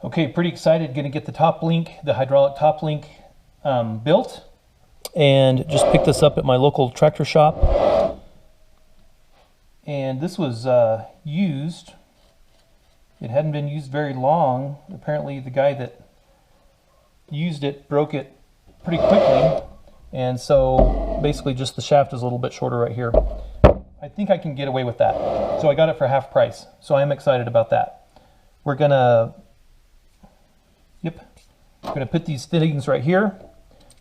Okay, pretty excited. Going to get the top link, the hydraulic top link built, and just picked this up at my local tractor shop. And this was used. It hadn't been used very long. Apparently the guy that used it broke it pretty quickly, and so basically just the shaft is a little bit shorter right here. I think I can get away with that. So I got it for half price. So I am excited about that. We're gonna put these fittings right here.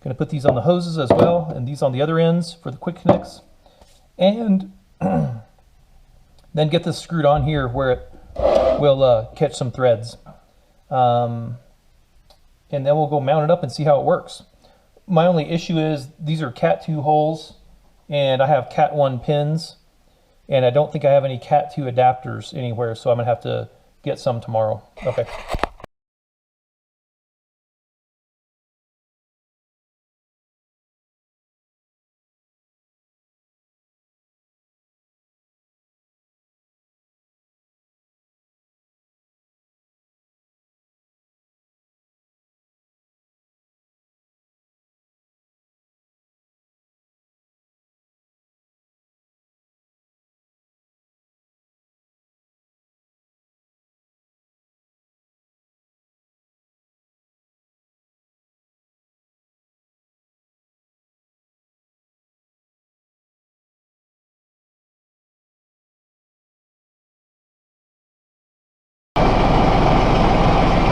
Gonna put these on the hoses as well, and these on the other ends for the quick connects. And then get this screwed on here where it will catch some threads. And then we'll go mount it up and see how it works. My only issue is these are Cat 2 holes, and I have Cat 1 pins, and I don't think I have any Cat 2 adapters anywhere, so I'm gonna have to get some tomorrow. Okay.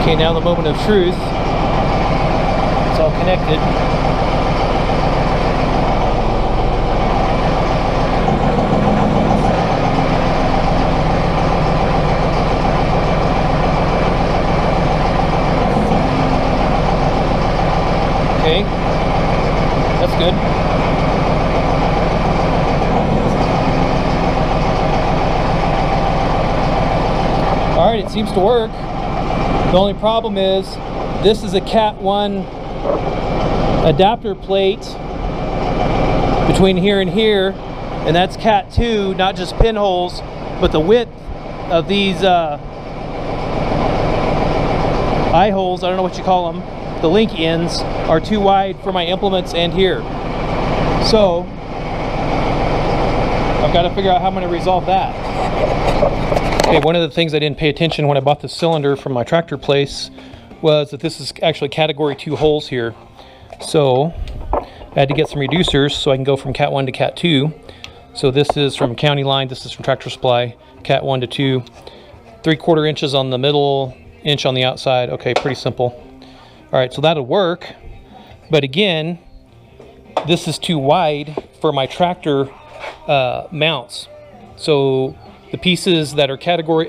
Okay, now the moment of truth. It's all connected. Okay, that's good. All right, it seems to work. The only problem is this is a Cat 1 adapter plate between here and here, and that's Cat 2, not just pinholes, but the width of these eye holes, I don't know what you call them, the link ends are too wide for my implements and here. So I've got to figure out how I'm going to resolve that. Okay, one of the things I didn't pay attention when I bought this cylinder from my tractor place was that this is actually category 2 holes here. So I had to get some reducers so I can go from Cat 1 to Cat 2. So this is from County Line, this is from Tractor Supply, Cat 1 to 2. 3/4 inches on the middle, inch on the outside. Okay, pretty simple. All right, so that'll work. But again, this is too wide for my tractor mounts. So the pieces that are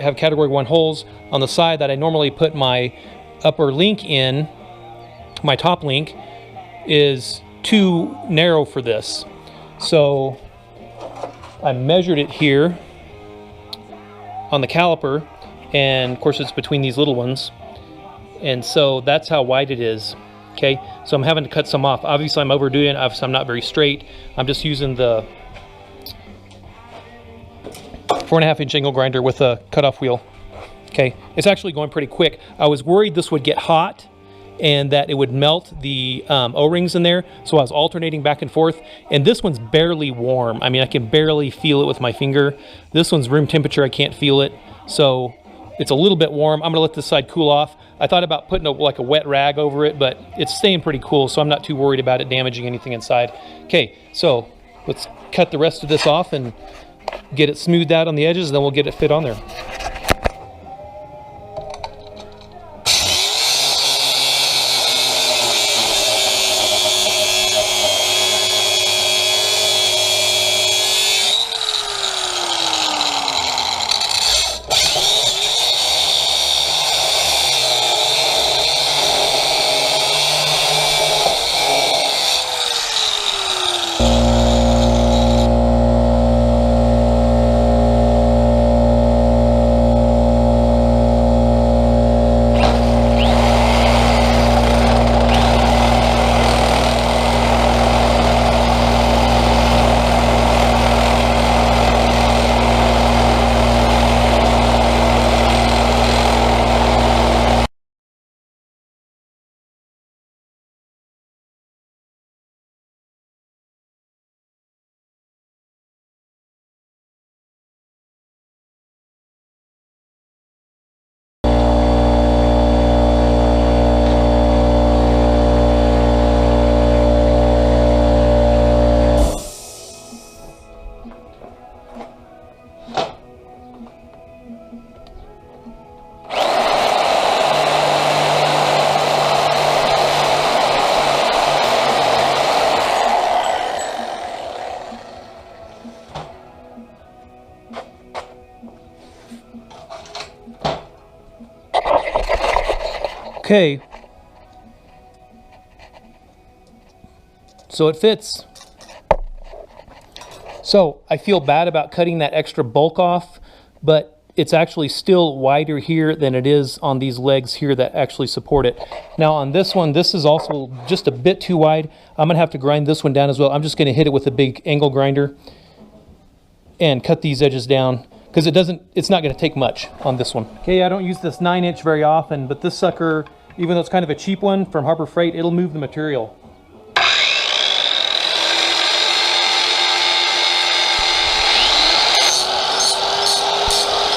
have category 1 holes on the side that I normally put my upper link in, my top link, is too narrow for this. So I measured it here on the caliper, and of course it's between these little ones, and so that's how wide it is. Okay, so I'm having to cut some off. Obviously I'm overdoing it, obviously I'm not very straight. I'm just using the 4.5 inch angle grinder with a cutoff wheel. Okay, it's actually going pretty quick. I was worried this would get hot and that it would melt the O-rings in there, so I was alternating back and forth, and this one's barely warm. I mean, I can barely feel it with my finger. This one's room temperature, I can't feel it, so it's a little bit warm. I'm gonna let this side cool off. I thought about putting like a wet rag over it, but it's staying pretty cool, so I'm not too worried about it damaging anything inside. Okay, so let's cut the rest of this off and get it smoothed out on the edges, and then we'll get it fit on there. Okay. So it fits. So I feel bad about cutting that extra bulk off, but it's actually still wider here than it is on these legs here that actually support it. Now on this one, this is also just a bit too wide. I'm gonna have to grind this one down as well. I'm just gonna hit it with a big angle grinder and cut these edges down, because it's not gonna take much on this one. Okay, I don't use this 9-inch very often, but this sucker, even though it's kind of a cheap one from Harbor Freight, it'll move the material.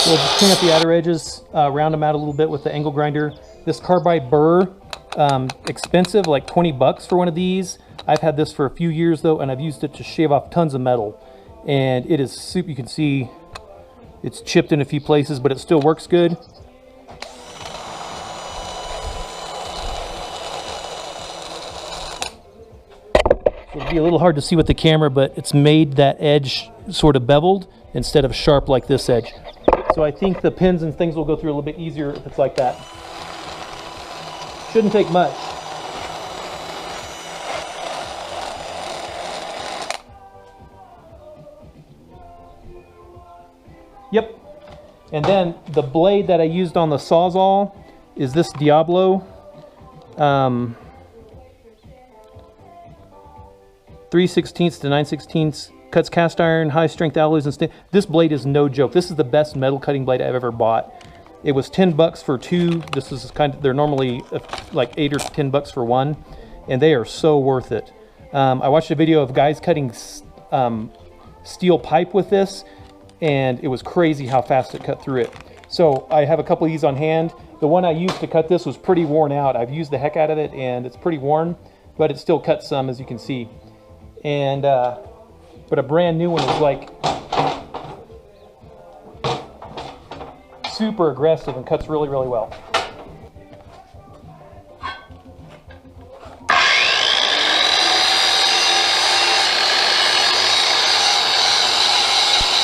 We'll just clean up the outer edges, round them out a little bit with the angle grinder. This carbide burr, expensive, like 20 bucks for one of these. I've had this for a few years though, and I've used it to shave off tons of metal. And it is super, you can see it's chipped in a few places, but it still works good. It'll be a little hard to see with the camera, but it's made that edge sort of beveled instead of sharp like this edge. So I think the pins and things will go through a little bit easier if it's like that. Shouldn't take much. Yep. And then the blade that I used on the Sawzall is this Diablo 3/16 to 9/16. Cuts cast iron, high strength alloys and steel. This blade is no joke. This is the best metal cutting blade I've ever bought. It was 10 bucks for two. This is they're normally like 8 or 10 bucks for one, and they are so worth it. I watched a video of guys cutting steel pipe with this, and it was crazy how fast it cut through it. So I have a couple of these on hand. The one I used to cut this was pretty worn out. I've used the heck out of it, and it's pretty worn, but it still cuts some, as you can see. And but a brand new one is like super aggressive and cuts really, really well.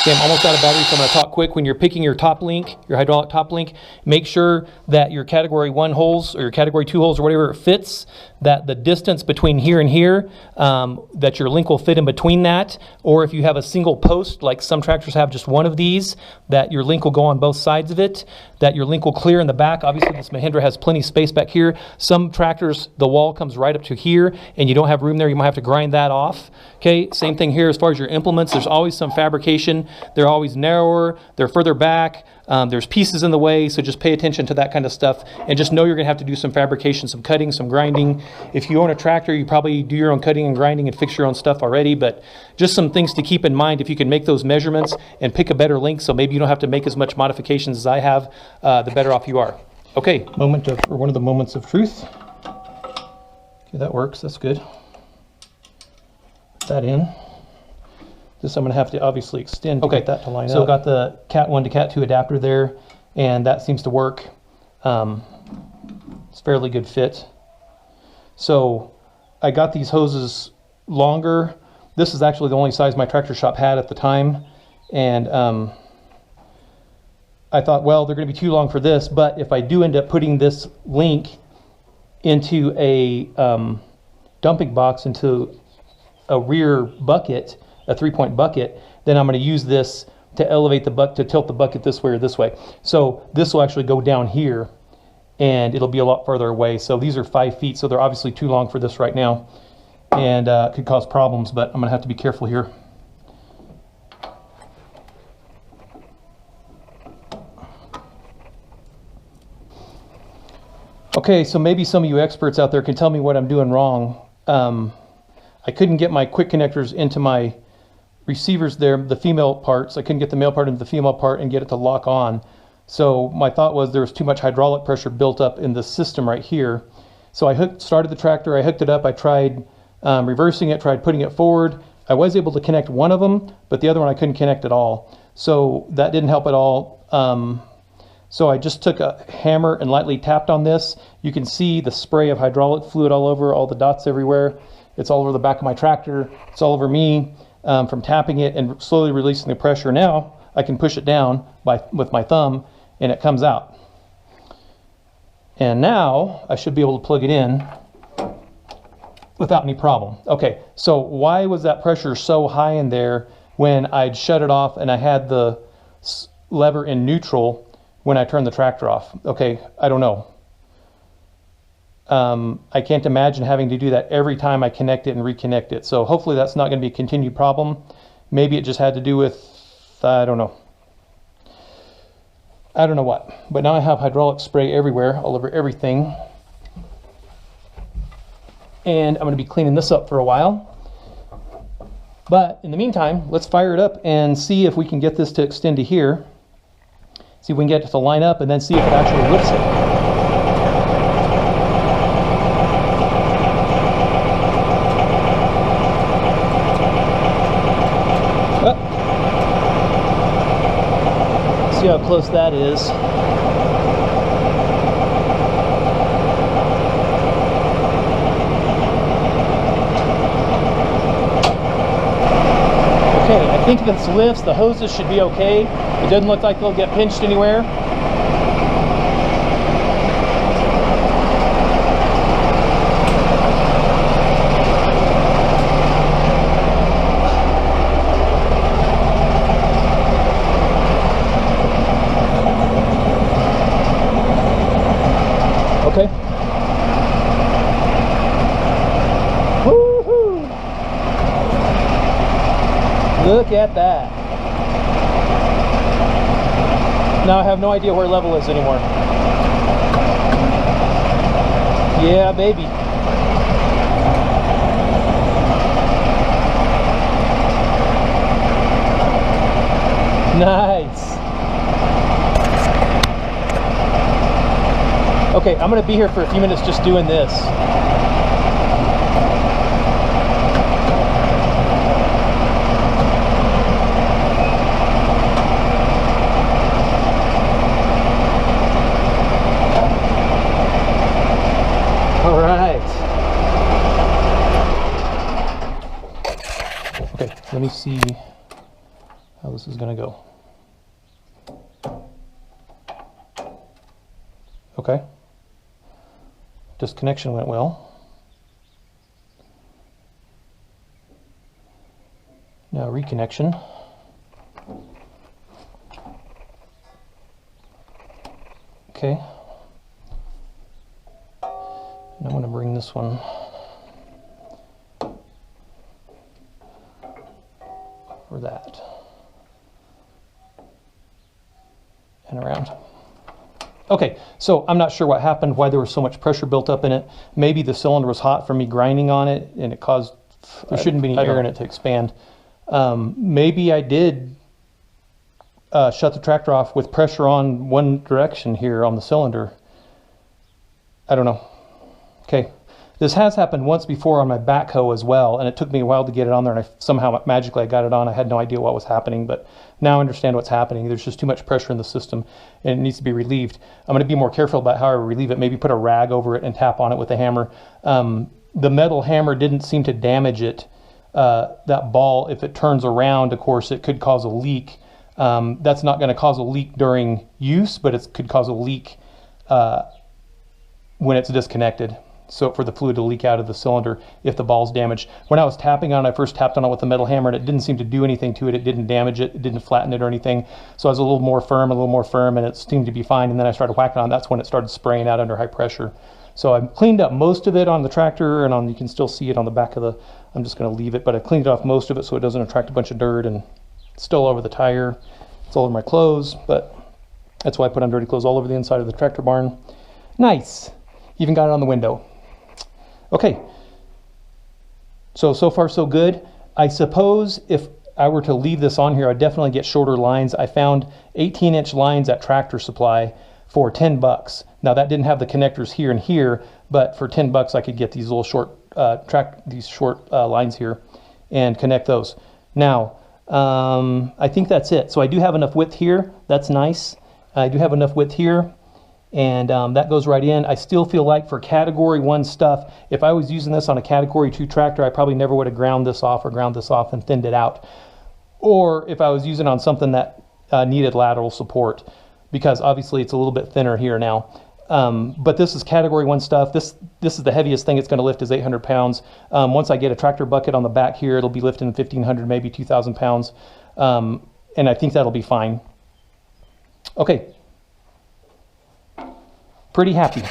Okay, I'm almost out of battery, so I'm going to talk quick. When you're picking your top link, your hydraulic top link, make sure that your category 1 holes or your category 2 holes or whatever it fits, that the distance between here and here, that your link will fit in between that. Or if you have a single post, like some tractors have just one of these, that your link will go on both sides of it, that your link will clear in the back. Obviously this Mahindra has plenty of space back here. Some tractors, the wall comes right up to here and you don't have room there. You might have to grind that off. Okay, same thing here as far as your implements. There's always some fabrication. They're always narrower, they're further back, there's pieces in the way, so just pay attention to that kind of stuff, and just know you're going to have to do some fabrication, some cutting, some grinding. If you own a tractor, you probably do your own cutting and grinding and fix your own stuff already, but just some things to keep in mind. If you can make those measurements and pick a better link, so maybe you don't have to make as much modifications as I have, the better off you are. Okay, one of the moments of truth. Okay, that works, that's good. Put that in. This I'm going to have to obviously extend to get that to line up. So got the Cat 1 to Cat 2 adapter there, and that seems to work. It's a fairly good fit. So I got these hoses longer. This is actually the only size my tractor shop had at the time, and I thought, well, they're going to be too long for this, but if I do end up putting this link into a dumping box, into a rear bucket, a 3-point bucket, then I'm going to use this to elevate the bucket, to tilt the bucket this way or this way. So this will actually go down here and it'll be a lot further away. So these are 5 feet, so they're obviously too long for this right now, and could cause problems, but I'm going to have to be careful here. Okay, so maybe some of you experts out there can tell me what I'm doing wrong. I couldn't get my quick connectors into my receivers there, the female parts. I couldn't get the male part into the female part and get it to lock on. So my thought was there was too much hydraulic pressure built up in the system right here. So I started the tractor, I hooked it up, I tried reversing it, tried putting it forward. I was able to connect one of them, but the other one I couldn't connect at all. So that didn't help at all. So I just took a hammer and lightly tapped on this. You can see the spray of hydraulic fluid all over, all the dots everywhere. It's all over the back of my tractor. It's all over me from tapping it and slowly releasing the pressure. Now I can push it down with my thumb and it comes out. And now I should be able to plug it in without any problem. Okay, so why was that pressure so high in there when I'd shut it off and I had the lever in neutral when I turned the tractor off? Okay, I don't know. I can't imagine having to do that every time I connect it and reconnect it. So hopefully that's not going to be a continued problem. Maybe it just had to do with, I don't know. I don't know what. But now I have hydraulic spray everywhere, all over everything. And I'm going to be cleaning this up for a while. But in the meantime, let's fire it up and see if we can get this to extend to here. See if we can get it to line up and then see if it actually lifts it. See how close that is. Okay, I think this lifts. The hoses should be okay. It doesn't look like they'll get pinched anywhere. Okay. Woohoo! Look at that. Now I have no idea where level is anymore. Yeah, baby. Nice. Okay, I'm going to be here for a few minutes just doing this. All right. Okay, let me see how this is going to go. Okay. Disconnection went well. Now reconnection. Okay. And I'm going to bring this one over that and around. Okay, so I'm not sure what happened, why there was so much pressure built up in it. Maybe the cylinder was hot from me grinding on it and it caused, there shouldn't be any air in it to expand. Maybe I did shut the tractor off with pressure on one direction here on the cylinder. I don't know. Okay, this has happened once before on my backhoe as well, and it took me a while to get it on there, and somehow magically I got it on. I had no idea what was happening, but now I understand what's happening. There's just too much pressure in the system, and it needs to be relieved. I'm going to be more careful about how I relieve it. Maybe put a rag over it and tap on it with a hammer. The metal hammer didn't seem to damage it. That ball, if it turns around, of course, it could cause a leak. That's not going to cause a leak during use, but it could cause a leak when it's disconnected. So for the fluid to leak out of the cylinder if the ball's damaged. When I was tapping on it, I first tapped on it with a metal hammer and it didn't seem to do anything to it. It didn't damage it. It didn't flatten it or anything. So I was a little more firm, and it seemed to be fine. And then I started whacking on it. That's when it started spraying out under high pressure. So I cleaned up most of it on the tractor, and you can still see it on the back of the, I'm just going to leave it, but I cleaned off most of it so it doesn't attract a bunch of dirt, and it's still over the tire. It's all over my clothes, but that's why I put on dirty clothes all over the inside of the tractor barn. Nice. Even got it on the window. Okay, so far so good. I suppose if I were to leave this on here, I'd definitely get shorter lines. I found 18-inch lines at Tractor Supply for $10. Now that didn't have the connectors here and here, but for $10 I could get these little short lines here and connect those. Now I think that's it. So I do have enough width here. That's nice. I do have enough width here. And that goes right in. I still feel like for Category 1 stuff, if I was using this on a Category 2 tractor, I probably never would have ground this off and thinned it out. Or if I was using it on something that needed lateral support, because obviously it's a little bit thinner here now. But this is category 1 stuff. This is the heaviest thing it's going to lift is 800 pounds. Once I get a tractor bucket on the back here, it'll be lifting 1,500, maybe 2,000 pounds. And I think that'll be fine. Okay. Pretty happy.